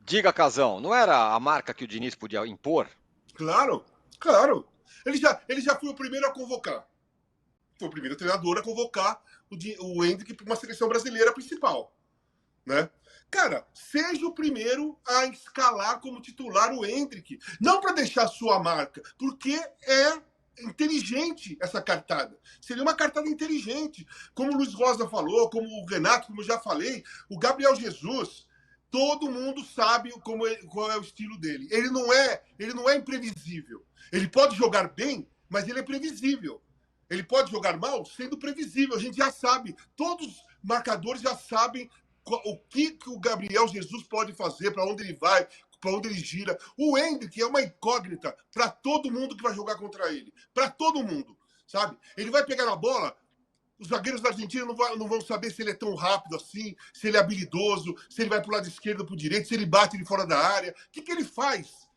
Diga, Casão, não era a marca que o Diniz podia impor? Claro, claro. Ele já foi o primeiro a convocar. Foi o primeiro treinador a convocar o Endrick para uma seleção brasileira principal, né? Cara, seja o primeiro a escalar como titular o Endrick. Não para deixar sua marca, porque é inteligente essa cartada. Seria uma cartada inteligente. Como o Luiz Rosa falou, como o Renato, como eu já falei, o Gabriel Jesus, todo mundo sabe qual é o estilo dele. Ele não é imprevisível. Ele pode jogar bem, mas ele é previsível. Ele pode jogar mal sendo previsível. A gente já sabe. Todos os marcadores já sabem o que o Gabriel Jesus pode fazer, para onde ele vai, para onde ele gira. O Endrick é uma incógnita para todo mundo que vai jogar contra ele. Para todo mundo, sabe? Ele vai pegar a bola, os zagueiros da Argentina não vão saber se ele é tão rápido assim, se ele é habilidoso, se ele vai para o lado esquerdo ou para o direito, se ele bate de fora da área. O que ele faz?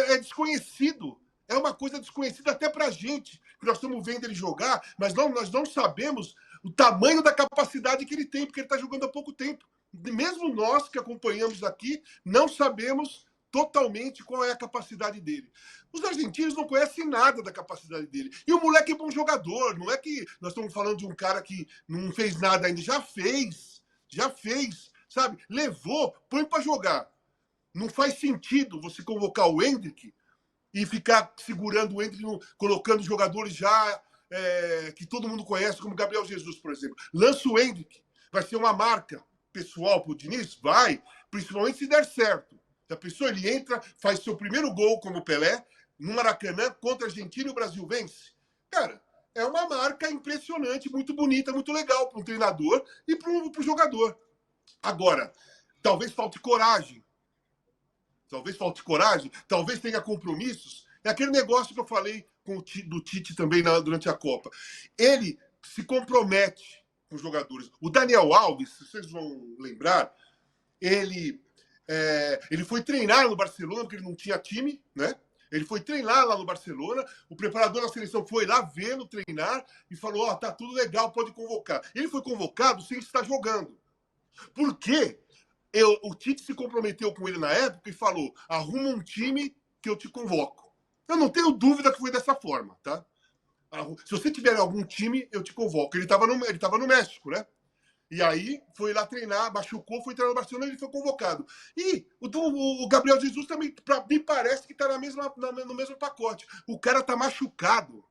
É desconhecido. É uma coisa desconhecida até para a gente, que nós estamos vendo ele jogar, mas nós não sabemos o tamanho da capacidade que ele tem, porque ele está jogando há pouco tempo. Mesmo nós que acompanhamos aqui, não sabemos totalmente qual é a capacidade dele. Os argentinos não conhecem nada da capacidade dele. E o moleque é bom jogador, não é que nós estamos falando de um cara que não fez nada ainda. Já fez, sabe? Levou, põe para jogar. Não faz sentido você convocar o Endrick e ficar segurando o Endrick, colocando jogadores já que todo mundo conhece, como Gabriel Jesus, por exemplo. Lança o Endrick, vai ser uma marca pessoal para o Diniz? Vai, principalmente se der certo. A pessoa, ele entra, faz seu primeiro gol como Pelé, no Maracanã, contra a Argentina e o Brasil vence. Cara, é uma marca impressionante, muito bonita, muito legal para um treinador e para o jogador. Agora, talvez falte coragem. Talvez tenha compromissos. É aquele negócio que eu falei do Tite também durante a Copa. Ele se compromete com os jogadores. O Daniel Alves, se vocês vão lembrar, ele foi treinar no Barcelona, porque ele não tinha time, né? Ele foi treinar lá no Barcelona, o preparador da seleção foi lá vê-lo treinar e falou, tá tudo legal, pode convocar. Ele foi convocado sem estar jogando. Por quê? O Tite se comprometeu com ele na época e falou, arruma um time que eu te convoco. Eu não tenho dúvida que foi dessa forma, tá? Se você tiver algum time, eu te convoco. Ele estava no México, né? E aí foi lá treinar, machucou, foi treinar no Barcelona e ele foi convocado. E o Gabriel Jesus também, me parece que está no mesmo pacote. O cara está machucado.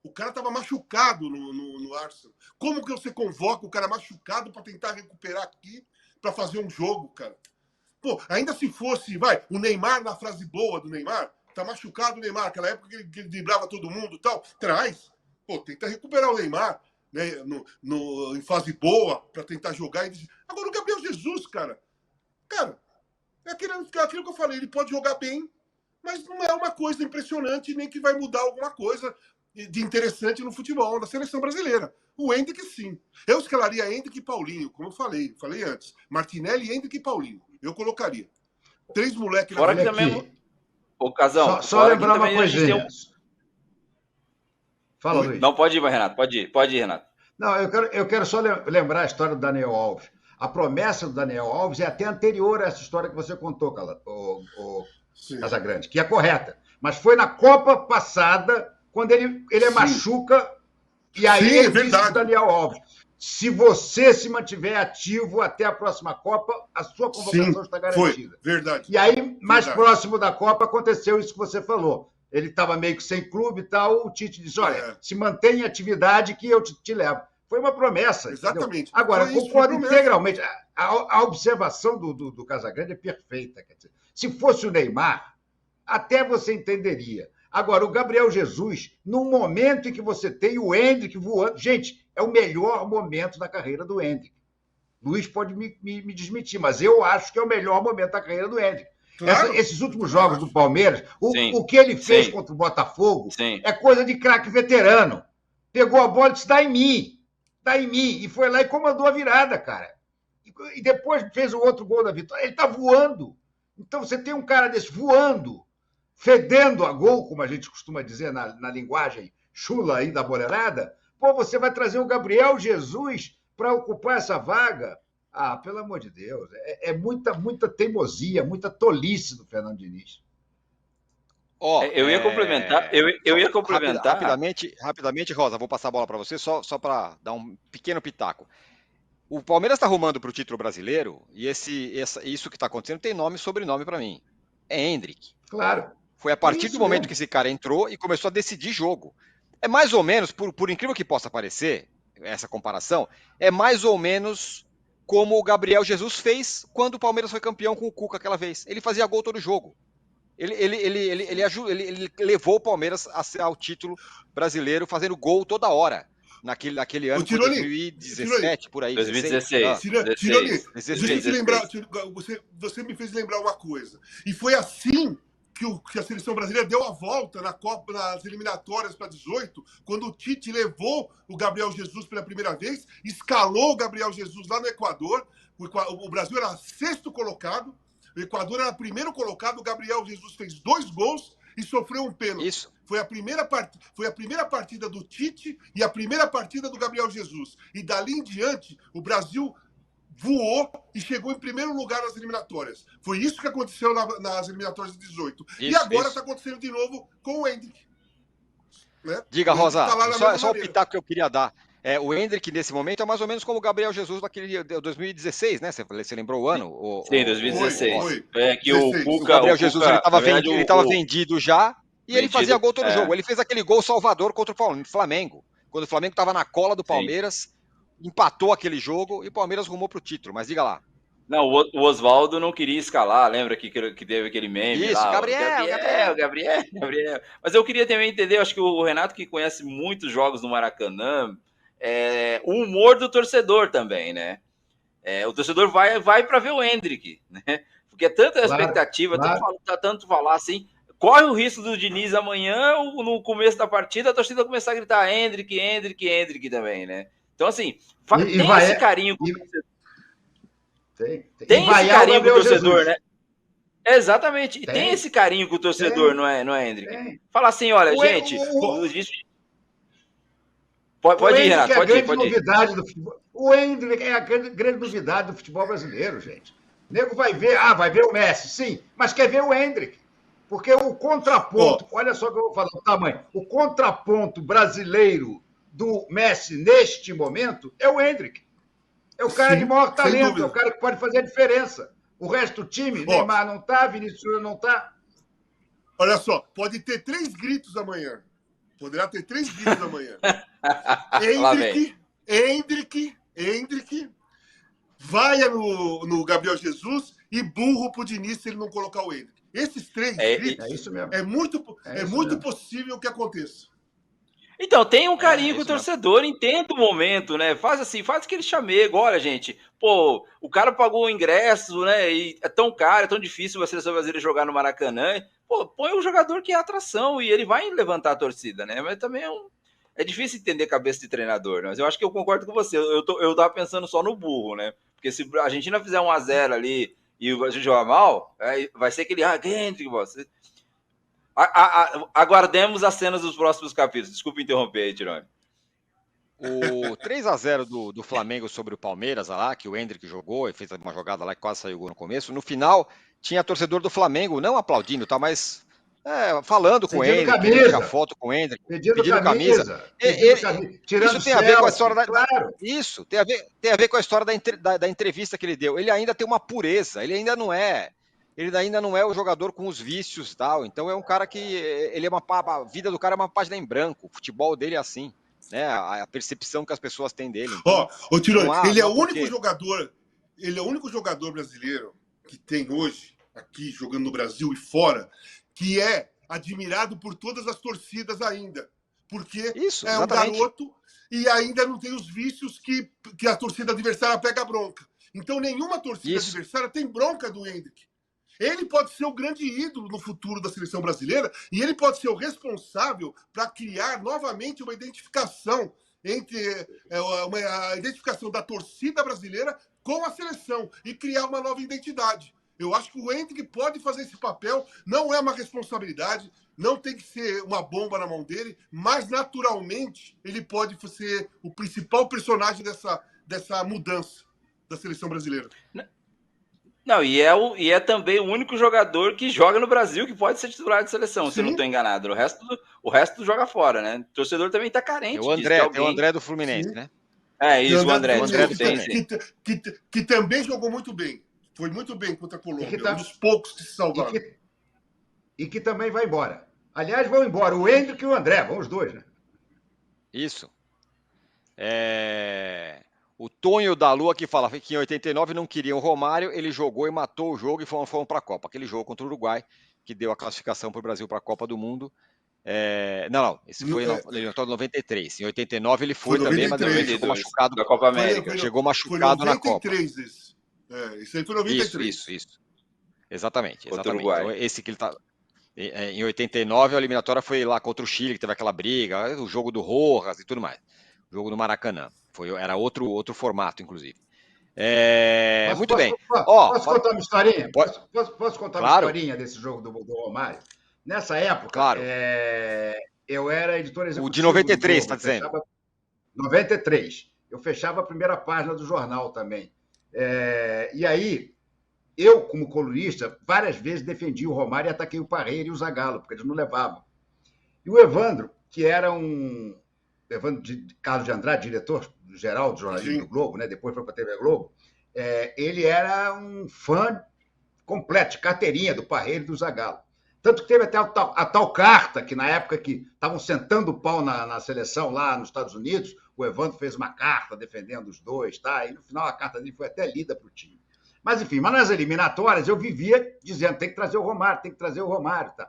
O cara estava machucado no Arsenal. Como que você convoca o cara machucado para tentar recuperar aqui, para fazer um jogo, cara? Pô, ainda se fosse, o Neymar, na frase boa do Neymar, tá machucado o Neymar, aquela época que ele driblava todo mundo e tal, traz. Pô, tenta recuperar o Neymar, né, em fase boa, para tentar jogar. Agora, o Gabriel Jesus, cara, é aquilo que eu falei, ele pode jogar bem, mas não é uma coisa impressionante, nem que vai mudar alguma coisa de interessante no futebol da seleção brasileira. O Endrick, sim. Eu escalaria Endrick e Paulinho, como eu falei antes. Martinelli, Endrick e Paulinho. Eu colocaria. 3 moleques... Fora que também... Ô, Casão, só lembrar uma coisinha. Fala, Luiz. Não, pode ir, Renato. Pode ir, Renato. Não, eu quero só lembrar a história do Daniel Alves. A promessa do Daniel Alves é até anterior a essa história que você contou, Casagrande, que é correta. Mas foi na Copa passada, quando ele machuca, e aí ele disse o Daniel Alves, se você se mantiver ativo até a próxima Copa, a sua convocação está garantida. Foi. Verdade. E aí, mais próximo da Copa, aconteceu isso que você falou. Ele estava meio que sem clube e tal, o Tite disse, olha, se mantém em atividade que eu te levo. Foi uma promessa. Exatamente. Entendeu? Agora, concordo integralmente. A observação do Casagrande é perfeita. Quer dizer, se fosse o Neymar, até você entenderia. Agora, o Gabriel Jesus, no momento em que você tem o Endrick voando... Gente, é o melhor momento da carreira do Endrick. Luiz pode me desmentir, mas eu acho que é o melhor momento da carreira do Endrick. Claro. Esses últimos jogos do Palmeiras, o que ele fez contra o Botafogo é coisa de craque veterano. Pegou a bola e disse, dá em mim. E foi lá e comandou a virada, cara. E depois fez o outro gol da vitória. Ele está voando. Então, você tem um cara desse voando, fedendo a gol, como a gente costuma dizer na linguagem chula aí da boleirada, pô, você vai trazer o Gabriel Jesus para ocupar essa vaga. Ah, pelo amor de Deus. É muita teimosia, muita tolice do Fernando Diniz. Eu ia complementar. Eu ia complementar. Rapidamente, Rosa, vou passar a bola para você só para dar um pequeno pitaco. O Palmeiras está rumando para o título brasileiro e isso que está acontecendo tem nome e sobrenome para mim. É Endrick. Claro. Foi a partir do momento que esse cara entrou e começou a decidir jogo. É mais ou menos, por incrível que possa parecer, essa comparação, é mais ou menos como o Gabriel Jesus fez quando o Palmeiras foi campeão com o Cuca aquela vez. Ele fazia gol todo jogo. Ele levou o Palmeiras ao título brasileiro fazendo gol toda hora. Naquele ano, Tironi, 2017, por aí. 2016. Tironi, deixa eu te lembrar, você me fez lembrar uma coisa. E foi assim que a seleção brasileira deu a volta nas eliminatórias para 18, quando o Tite levou o Gabriel Jesus pela primeira vez, escalou o Gabriel Jesus lá no Equador. O Brasil era sexto colocado, o Equador era primeiro colocado, o Gabriel Jesus fez 2 gols e sofreu um pênalti. Isso. Foi a primeira partida do Tite e a primeira partida do Gabriel Jesus. E dali em diante, o Brasil voou e chegou em primeiro lugar nas eliminatórias. Foi isso que aconteceu nas eliminatórias de 18. E agora está acontecendo de novo com o Endrick. Né? Diga, Rosa, só o pitaco que eu queria dar. O Endrick, nesse momento, é mais ou menos como o Gabriel Jesus daquele 2016, né? Você lembrou o ano? Sim, 2016. Foi. Que o Cuca... O Gabriel Jesus ele estava vendido já e ele fazia gol todo jogo. Ele fez aquele gol salvador contra o Flamengo. Quando o Flamengo estava na cola do Palmeiras, empatou aquele jogo e o Palmeiras rumou para o título. Mas diga lá. Não, o Oswaldo não queria escalar, lembra que teve aquele meme isso, lá? Gabriel. Mas eu queria também entender, acho que o Renato, que conhece muitos jogos no Maracanã, o humor do torcedor também, né? O torcedor vai para ver o Endrick, né? Porque é tanta expectativa, tanto falar assim, corre o risco do Diniz amanhã, no começo da partida, a torcida começar a gritar Endrick também, né? Então, assim, tem esse carinho com o torcedor. Tem esse carinho com o torcedor, né? Exatamente. E tem esse carinho com o torcedor, não é, Endrick? Fala assim, olha, gente... Pode ir, Renato, pode ir. Novidade do futebol. O Endrick é a grande novidade do futebol brasileiro, gente. O nego vai ver o Messi, sim, mas quer ver o Endrick. Porque o contraponto, olha só que eu vou falar o tamanho, o contraponto brasileiro do Messi neste momento é o Endrick. É o cara de maior talento, é o cara que pode fazer a diferença. O resto do time, Neymar não tá, Vinícius não tá. Olha só, pode ter 3 gritos amanhã. Poderá ter 3 gritos amanhã. Endrick, vaia no Gabriel Jesus e burro pro Diniz se ele não colocar o Endrick. Esses 3 gritos, isso mesmo. É muito possível que aconteça. Então, tem um carinho com o torcedor, entenda o momento, né? Faz aquele chamego. Olha, gente, pô, o cara pagou o ingresso, né? E é tão caro, é tão difícil a seleção brasileira jogar no Maracanã. Pô, põe o jogador que é atração e ele vai levantar a torcida, né? Mas também é difícil entender a cabeça de treinador, né? Mas eu acho que eu concordo com você. Eu tava pensando só no burro, né? Porque se a Argentina fizer 1-0 ali e a gente jogar mal, vai ser aquele Endrick, você... Aguardemos as cenas dos próximos capítulos. Desculpa interromper aí, Tironi. O 3-0 do Flamengo sobre o Palmeiras, lá, que o Endrick jogou e fez uma jogada lá que quase saiu gol no começo. No final, tinha torcedor do Flamengo, não aplaudindo, tá, mas falando com o Endrick, tirar foto com o Endrick, pedindo camisa. Isso tem a ver com a história Isso, tem a ver com a história da entrevista que ele deu. Ele ainda tem uma pureza, ele ainda não é o jogador com os vícios e tal. Então é um cara que a vida do cara é uma página em branco. O futebol dele é assim, né? A percepção que as pessoas têm dele. Então, Tironi, ele é o único jogador brasileiro que tem hoje aqui jogando no Brasil e fora que é admirado por todas as torcidas ainda, porque é um garoto e ainda não tem os vícios que a torcida adversária pega bronca. Então nenhuma torcida adversária tem bronca do Endrick. Ele pode ser o grande ídolo no futuro da seleção brasileira e ele pode ser o responsável para criar novamente uma identificação a identificação da torcida brasileira com a seleção e criar uma nova identidade. Eu acho que o Endrick pode fazer esse papel, não é uma responsabilidade, não tem que ser uma bomba na mão dele, mas naturalmente ele pode ser o principal personagem dessa mudança. da seleção brasileira. Não, e é também o único jogador que joga no Brasil que pode ser titular de seleção, se eu não estou enganado. O resto joga fora, né? O torcedor também está carente Tem o disso. André, tem o André do Fluminense, né? Isso, o André do Fluminense. Que também jogou muito bem. Foi muito bem contra a Colômbia. Tá, um dos poucos que se salvaram. E que também vai embora. Aliás, vão embora o Hendrick e o André, vão os dois, né? Isso. O Tonho da Lua que fala que em 89 não queriam o Romário, ele jogou e matou o jogo e foram para a Copa. Aquele jogo contra o Uruguai, que deu a classificação para o Brasil para a Copa do Mundo. Não, esse foi em 93. Em 89 ele foi também, mas ele chegou machucado da Copa América. Chegou machucado na Copa. Esse aí foi 93. Isso. Exatamente. Contra o Uruguai. Então, esse que ele tá... Em 89 a eliminatória foi lá contra o Chile, que teve aquela briga, o jogo do Rojas e tudo mais. O jogo do Maracanã. Era outro formato, inclusive. Muito bem. Posso contar uma historinha? Posso contar uma Claro. historinha desse jogo do Romário? Nessa época, claro. Eu era editor executivo. O de 93, está dizendo? 93. Eu fechava a primeira página do jornal também. E aí, eu, como colunista, várias vezes defendi o Romário e ataquei o Parreira e o Zagallo, porque eles não levavam. E o Evandro, que era Evandro Carlos de Andrade, diretor-geral do jornalismo do Globo, né? Depois foi para a TV Globo, ele era um fã completo, de carteirinha do Parreira e do Zagallo. Tanto que teve até a tal carta, que na época que estavam sentando o pau na seleção lá nos Estados Unidos, o Evandro fez uma carta defendendo os dois, tá? E no final a carta dele foi até lida para o time. Mas, enfim, nas eliminatórias eu vivia dizendo tem que trazer o Romário, tá?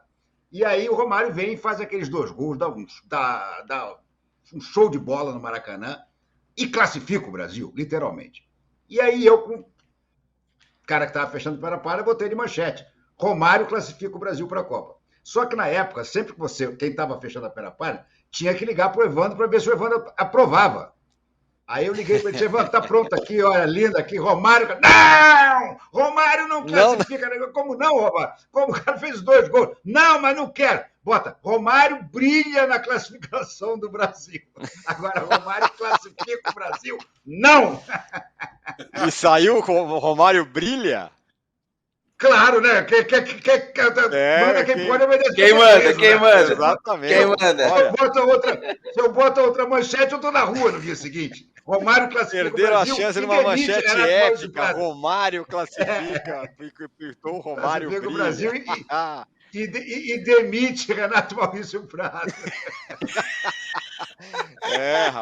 E aí o Romário vem e faz aqueles 2 gols, dá um show de bola no Maracanã e classifica o Brasil, literalmente. E aí eu, com o cara que estava fechando para, botei de manchete. Romário classifica o Brasil para a Copa. Só que na época, sempre que quem estava fechando a pera-página, tinha que ligar para o Evandro para ver se o Evandro aprovava. Aí eu liguei para ele, Evandro, tá pronto aqui, olha, linda aqui, Romário. Não! Romário não classifica. Não. Como não, Romário? Como o cara fez 2 gols? Não, mas não quero. Bota, Romário brilha na classificação do Brasil. Agora, Romário classifica o Brasil? Não! E saiu com o Romário brilha? Claro, né? Manda quem pode obedecer. Quem manda? Exatamente. Quem manda? Se eu boto outra manchete, eu tô na rua no dia seguinte. Romário classifica Perderam o Brasil. A chance numa manchete épica. Romário classifica. Pitou o Romário brilha. O Brasil e demite Renato Maurício Prado. Rapaz.